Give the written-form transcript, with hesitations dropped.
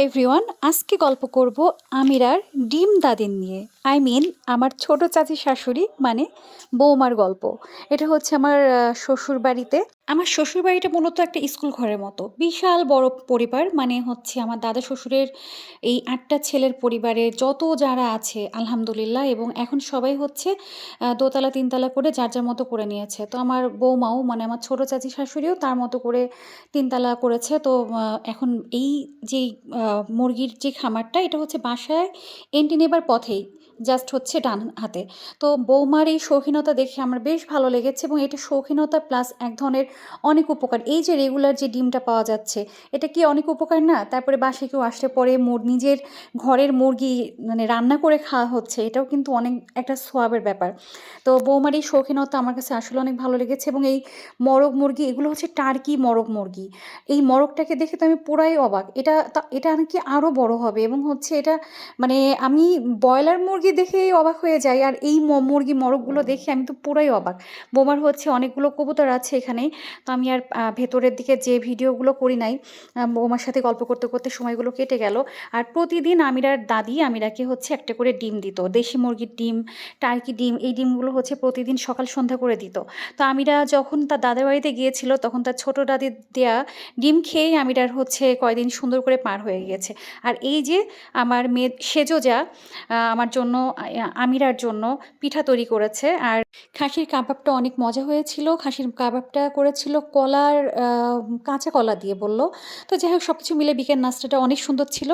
Everyone, আজকে গল্প করব আমিরার ডিম দাদিন নিয়ে। আমার ছোট চাচি শাশুড়ি মানে বৌমার গল্প। এটা হচ্ছে আমার শ্বশুর বাড়িতে। আমার শ্বশুর বাড়িটা মূলত একটা স্কুল ঘরের মতো বিশাল বড় পরিবার, মানে হচ্ছে আমার দাদা শ্বশুরের এই ৮টা ছেলের পরিবারের যত যারা আছে আলহামদুলিল্লাহ, এবং এখন সবাই হচ্ছে দোতলা তিনতলা করে যার যার মতো করে নিয়েছে। তো আমার বৌমাও মানে আমার ছোট চাচি শাশুড়িও তার মতো করে তিনতলা করেছে। তো এখন এই যেই মুরগির যে খামারটা, এটা হচ্ছে বাসায় এন্ট্রি নেবার পথেই, জাস্ট হচ্ছে ডান হাতে। তো বৌমার এই শৌখিনতা দেখে আমার বেশ ভালো লেগেছে, এবং এটা শৌখিনতা প্লাস এক ধরনের অনেক উপকার। এই যে রেগুলার যে ডিমটা পাওয়া যাচ্ছে, এটা কি অনেক উপকার না? তারপরে বাসায় কেউ আসলে পরে নিজের ঘরের মুরগি মানে রান্না করে খাওয়া হচ্ছে, এটাও কিন্তু অনেক একটা সোয়াবের ব্যাপার। তো বৌমার এই শৌখিনতা আমার কাছে আসলে অনেক ভালো লেগেছে। এবং এই মরগ মুরগি, এগুলো হচ্ছে টার্কি মরগ মুরগি। এই মরগটাকে দেখে তো আমি পুরাই অবাক। এটা নাকি আরও বড় হবে, এবং হচ্ছে এটা মানে আমি ব্রয়লার মুরগি দেখেই অবাক হয়ে যাই, আর এই মুরগি মরগগুলো দেখে আমি তো পুরাই অবাক। বোমার হচ্ছে অনেকগুলো কবুতর আছে এখানে। তো আমি আর ভেতরের দিকে যে ভিডিওগুলো করি নাই। বৌমার সাথে গল্প করতে করতে সময়গুলো কেটে গেল। আর প্রতিদিন আমিরার দাদি আমিরাকে হচ্ছে একটা করে ডিম দিত, দেশি মুরগির ডিম, টার্কি ডিম। এই ডিমগুলো হচ্ছে প্রতিদিন সকাল সন্ধ্যা করে দিত। তো আমিরা যখন তার দাদার বাড়িতে গিয়েছিল, তখন তার ছোট দাদির দেয়া ডিম খেয়েই আমিরার হচ্ছে কয়দিন সুন্দর করে পার হয়ে গেছে। আর এই যে আমার মেয়ে সেজো যা আমার জন্য আমিরার জন্য পিঠা তৈরি করেছে। আর খাসির কাবাবটা অনেক মজা হয়েছিল। খাসির কাবাবটা করেছিল কলার কাঁচা কলা দিয়ে বলল। তো যাই হোক, সব কিছু মিলে বিকেল নাস্তাটা অনেক সুন্দর ছিল।